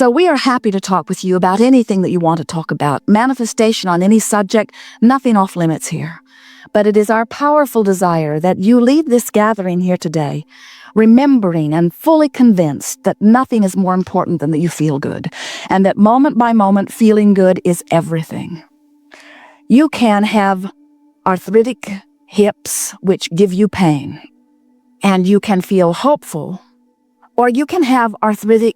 So we are happy to talk with you about anything that you want to talk about. Manifestation on any subject, nothing off limits here. But it is our powerful desire that you leave this gathering here today remembering and fully convinced that nothing is more important than that you feel good, and that moment by moment feeling good is everything. You can have arthritic hips which give you pain, and you can feel hopeful, or you can have arthritic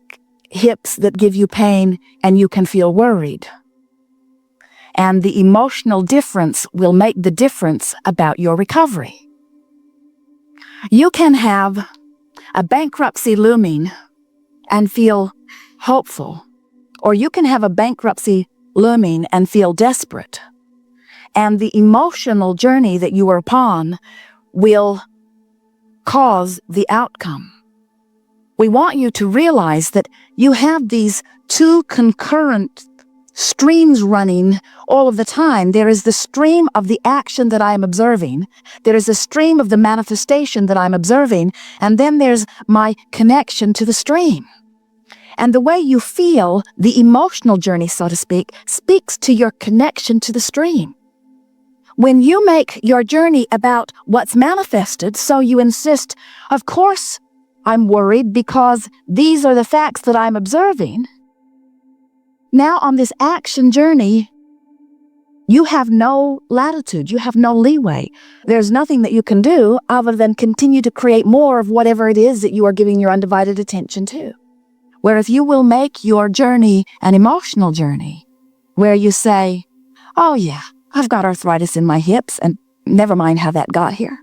hips that give you pain and you can feel worried. And the emotional difference will make the difference about your recovery. You can have a bankruptcy looming and feel hopeful, or you can have a bankruptcy looming and feel desperate. And the emotional journey that you are upon will cause the outcome. We want you to realize that you have these two concurrent streams running all of the time. There is the stream of the action that I am observing. There is a stream of the manifestation that I'm observing. And then there's my connection to the stream. And the way you feel, the emotional journey, so to speak, speaks to your connection to the stream. When you make your journey about what's manifested, so you insist, of course, I'm worried because these are the facts that I'm observing. Now on this action journey, you have no latitude, you have no leeway. There's nothing that you can do other than continue to create more of whatever it is that you are giving your undivided attention to. Whereas you will make your journey an emotional journey, where you say, oh yeah, I've got arthritis in my hips, and never mind how that got here.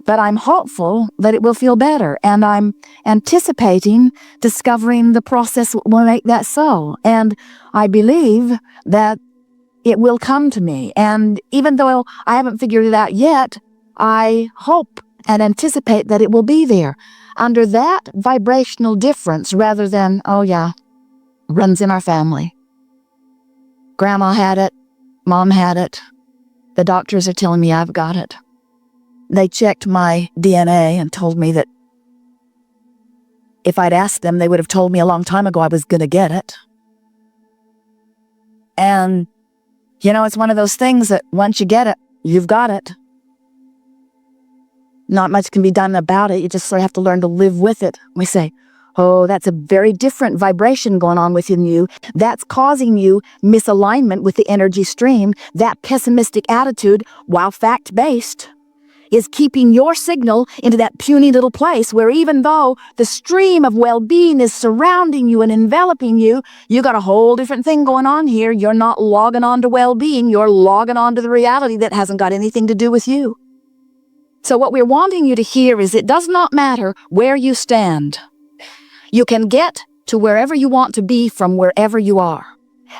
But I'm hopeful that it will feel better, and I'm anticipating discovering the process will make that so. And I believe that it will come to me. And even though I haven't figured it out yet, I hope and anticipate that it will be there. Under that vibrational difference, rather than, oh yeah, runs in our family. Grandma had it, Mom had it, the doctors are telling me I've got it. They checked my DNA and told me that if I'd asked them, they would have told me a long time ago I was going to get it. And, you know, it's one of those things that once you get it, you've got it. Not much can be done about it. You just sort of have to learn to live with it. We say, oh, that's a very different vibration going on within you. That's causing you misalignment with the energy stream. That pessimistic attitude, while fact-based, is keeping your signal into that puny little place where even though the stream of well-being is surrounding you and enveloping you, you got a whole different thing going on here. You're not logging on to well-being. You're logging on to the reality that hasn't got anything to do with you. So what we're wanting you to hear is it does not matter where you stand. You can get to wherever you want to be from wherever you are.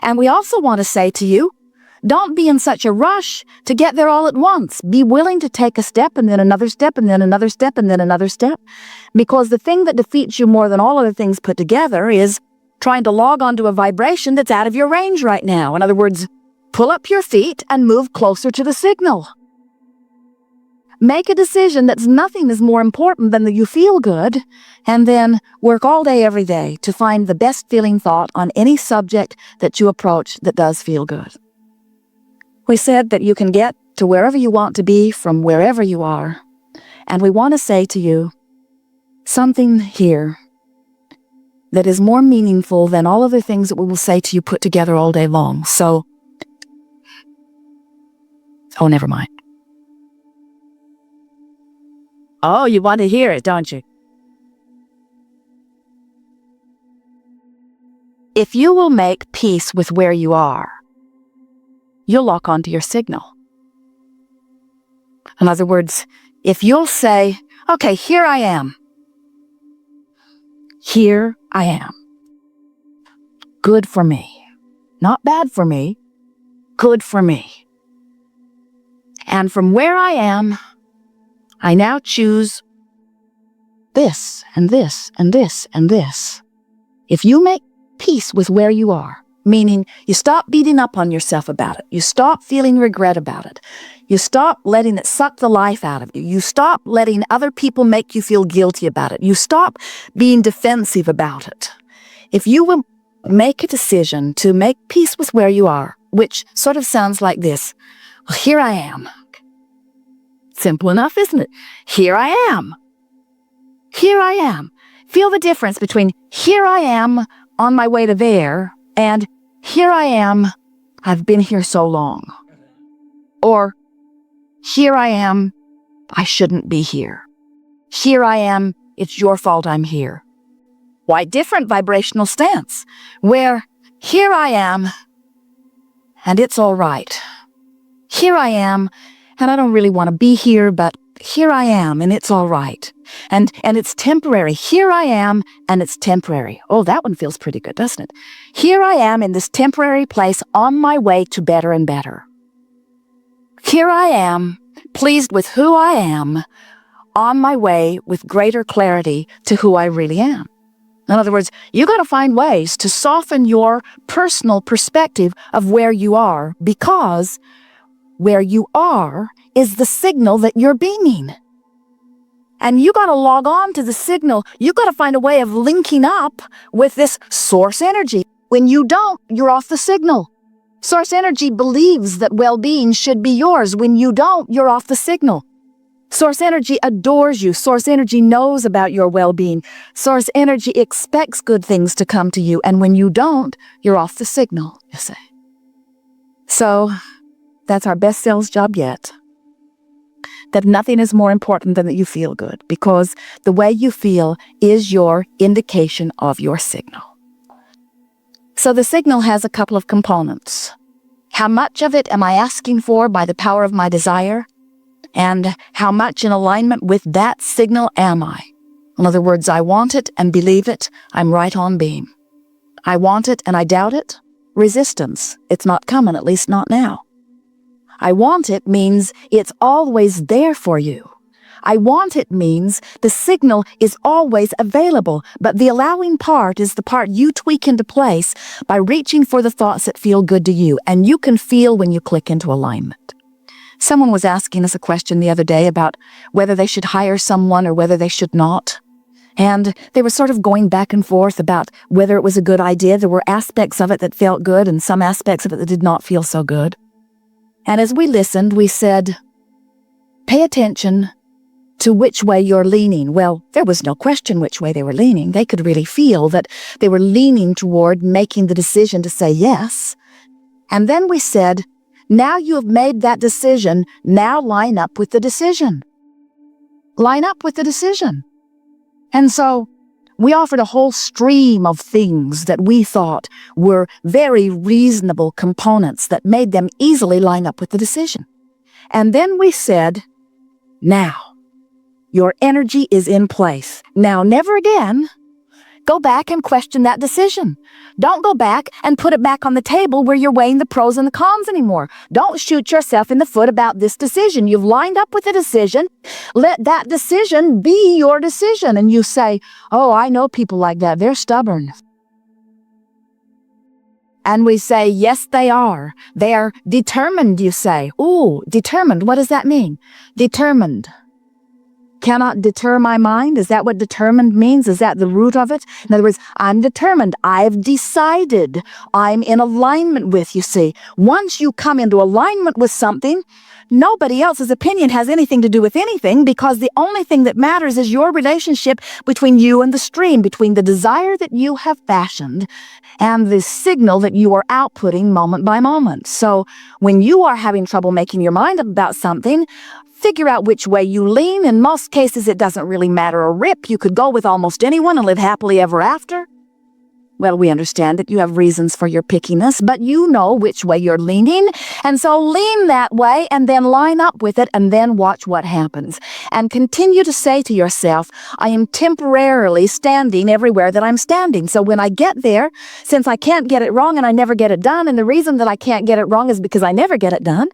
And we also want to say to you, don't be in such a rush to get there all at once. Be willing to take a step and then another step and then another step and then another step. Because the thing that defeats you more than all other things put together is trying to log onto a vibration that's out of your range right now. In other words, pull up your feet and move closer to the signal. Make a decision that nothing is more important than that you feel good, and then work all day, every day to find the best feeling thought on any subject that you approach that does feel good. We said that you can get to wherever you want to be from wherever you are. And we want to say to you something here that is more meaningful than all other things that we will say to you put together all day long. So, oh, never mind. Oh, you want to hear it, don't you? If you will make peace with where you are, you'll lock onto your signal. In other words, if you'll say, okay, here I am. Here I am. Good for me. Not bad for me. Good for me. And from where I am, I now choose this and this and this and this. If you make peace with where you are, meaning you stop beating up on yourself about it. You stop feeling regret about it. You stop letting it suck the life out of you. You stop letting other people make you feel guilty about it. You stop being defensive about it. If you will make a decision to make peace with where you are, which sort of sounds like this. Well, here I am. Simple enough, isn't it? Here I am. Here I am. Feel the difference between here I am on my way to there and here I am, I've been here so long. Or here I am, I shouldn't be here. Here I am, it's your fault I'm here. Quite different vibrational stance, where here I am, and it's all right. Here I am, and I don't really want to be here, but here I am, and it's all right. And it's temporary. Here I am, and it's temporary. Oh, that one feels pretty good, doesn't it? Here I am in this temporary place on my way to better and better. Here I am, pleased with who I am, on my way with greater clarity to who I really am. In other words, you got to find ways to soften your personal perspective of where you are, because where you are is the signal that you're beaming. And you got to log on to the signal. You got to find a way of linking up with this source energy. When you don't, you're off the signal. Source energy believes that well-being should be yours. When you don't, you're off the signal. Source energy adores you. Source energy knows about your well-being. Source energy expects good things to come to you. And when you don't, you're off the signal, you say. So that's our best sales job yet. That nothing is more important than that you feel good, because the way you feel is your indication of your signal. So the signal has a couple of components. How much of it am I asking for by the power of my desire? And how much in alignment with that signal am I? In other words, I want it and believe it, I'm right on beam. I want it and I doubt it, resistance, it's not coming, at least not now. I want it means it's always there for you. I want it means the signal is always available, but the allowing part is the part you tweak into place by reaching for the thoughts that feel good to you, and you can feel when you click into alignment. Someone was asking us a question the other day about whether they should hire someone or whether they should not. And they were sort of going back and forth about whether it was a good idea. There were aspects of it that felt good and some aspects of it that did not feel so good. And as we listened, we said, pay attention to which way you're leaning. Well, there was no question which way they were leaning. They could really feel that they were leaning toward making the decision to say yes. And then we said, now you have made that decision, now line up with the decision. Line up with the decision. And so we offered a whole stream of things that we thought were very reasonable components that made them easily line up with the decision. And then we said, now, your energy is in place. Now, never again go back and question that decision. Don't go back and put it back on the table where you're weighing the pros and the cons anymore. Don't shoot yourself in the foot about this decision. You've lined up with a decision. Let that decision be your decision. And you say, oh, I know people like that. They're stubborn. And we say, yes, they are. They are determined, you say. Ooh, determined. What does that mean? Determined. Cannot deter my mind? Is that what determined means? Is that the root of it? In other words, I'm determined. I've decided. I'm in alignment with, you see. Once you come into alignment with something, nobody else's opinion has anything to do with anything, because the only thing that matters is your relationship between you and the stream, between the desire that you have fashioned and the signal that you are outputting moment by moment. So when you are having trouble making your mind up about something, figure out which way you lean. In most cases, it doesn't really matter a rip. You could go with almost anyone and live happily ever after. Well, we understand that you have reasons for your pickiness, but you know which way you're leaning. And so lean that way and then line up with it and then watch what happens. And continue to say to yourself, I am temporarily standing everywhere that I'm standing. So when I get there, since I can't get it wrong and I never get it done, and the reason that I can't get it wrong is because I never get it done.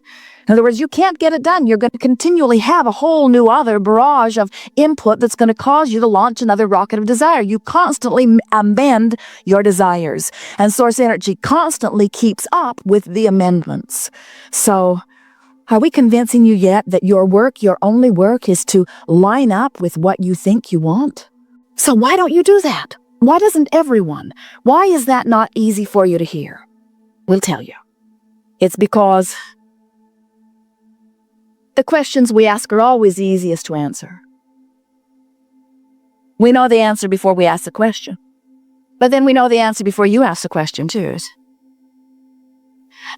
In other words, you can't get it done. You're going to continually have a whole new other barrage of input that's going to cause you to launch another rocket of desire. You constantly amend your desires, and source energy constantly keeps up with the amendments. So, are we convincing you yet that your work, your only work, is to line up with what you think you want? So why don't you do that? Why doesn't everyone? Why is that not easy for you to hear? We'll tell you. It's because the questions we ask are always the easiest to answer. We know the answer before we ask the question. But then we know the answer before you ask the question, too.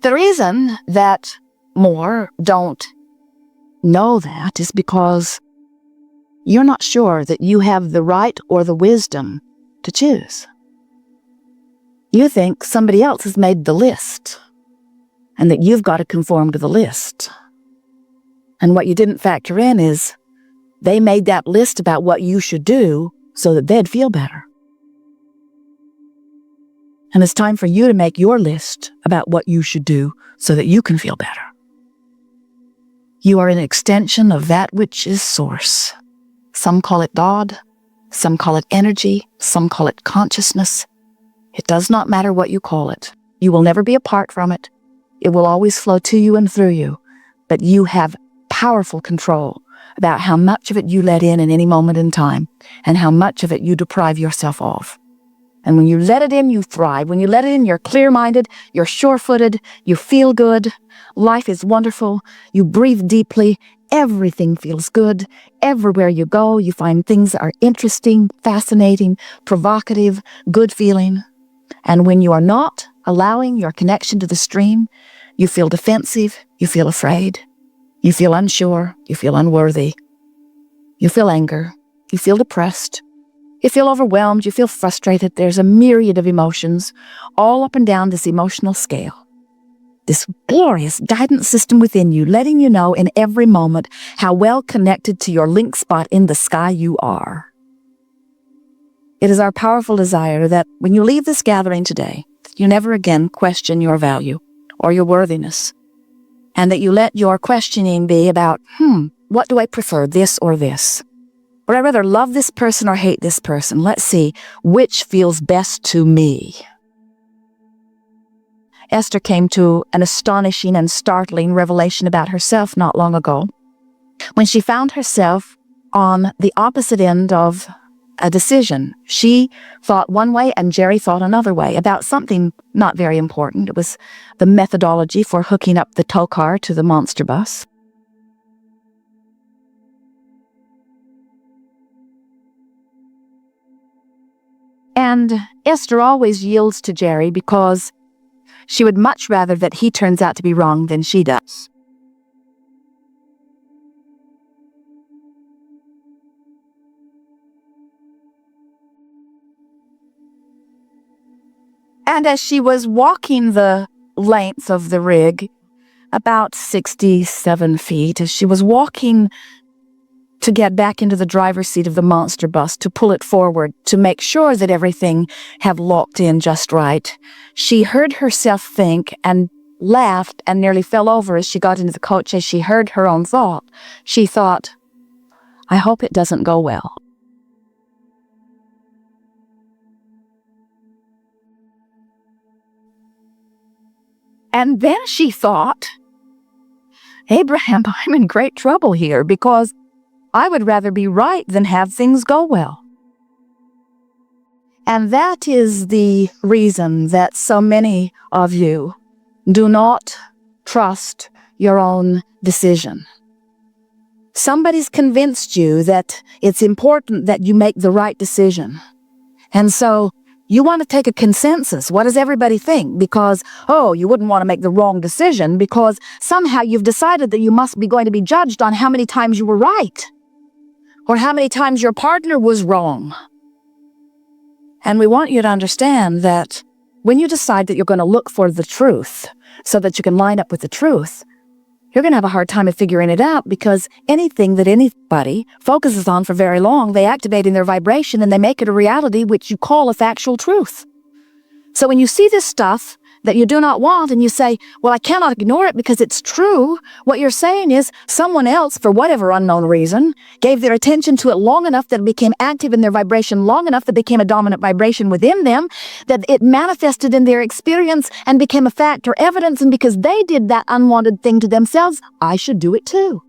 The reason that more don't know that is because you're not sure that you have the right or the wisdom to choose. You think somebody else has made the list and that you've got to conform to the list. And what you didn't factor in is they made that list about what you should do so that they'd feel better. And it's time for you to make your list about what you should do so that you can feel better. You are an extension of that which is source. Some call it God, some call it energy, some call it consciousness. It does not matter what you call it. You will never be apart from it. It will always flow to you and through you. But you have powerful control about how much of it you let in any moment in time and how much of it you deprive yourself of. And when you let it in, you thrive. When you let it in, you're clear-minded, you're sure-footed, you feel good, life is wonderful, you breathe deeply, everything feels good. Everywhere you go, you find things that are interesting, fascinating, provocative, good feeling. And when you are not allowing your connection to the stream, you feel defensive, you feel afraid, you feel unsure, you feel unworthy, you feel anger, you feel depressed, you feel overwhelmed, you feel frustrated. There's a myriad of emotions all up and down this emotional scale. This glorious guidance system within you, letting you know in every moment how well connected to your link spot in the sky you are. It is our powerful desire that when you leave this gathering today, you never again question your value or your worthiness, and that you let your questioning be about, what do I prefer, this or this? Would I rather love this person or hate this person? Let's see which feels best to me. Esther came to an astonishing and startling revelation about herself not long ago, when she found herself on the opposite end of a decision. She thought one way and Jerry thought another way about something not very important. It was the methodology for hooking up the tow car to the monster bus. And Esther always yields to Jerry because she would much rather that he turns out to be wrong than she does. And as she was walking the length of the rig, about 67 feet, as she was walking to get back into the driver's seat of the monster bus, to pull it forward, to make sure that everything had locked in just right, she heard herself think and laughed and nearly fell over as she got into the coach as she heard her own thought. She thought, I hope it doesn't go well. And then she thought, Abraham, I'm in great trouble here because I would rather be right than have things go well. And that is the reason that so many of you do not trust your own decision. Somebody's convinced you that it's important that you make the right decision. And so you want to take a consensus. What does everybody think? Because, you wouldn't want to make the wrong decision because somehow you've decided that you must be going to be judged on how many times you were right or how many times your partner was wrong. And we want you to understand that when you decide that you're going to look for the truth so that you can line up with the truth, you're going to have a hard time of figuring it out because anything that anybody focuses on for very long, they activate in their vibration and they make it a reality which you call a factual truth. So when you see this stuff that you do not want and you say, well, I cannot ignore it because it's true, what you're saying is someone else, for whatever unknown reason, gave their attention to it long enough that it became active in their vibration, long enough that it became a dominant vibration within them, that it manifested in their experience and became a fact or evidence, and because they did that unwanted thing to themselves, I should do it too.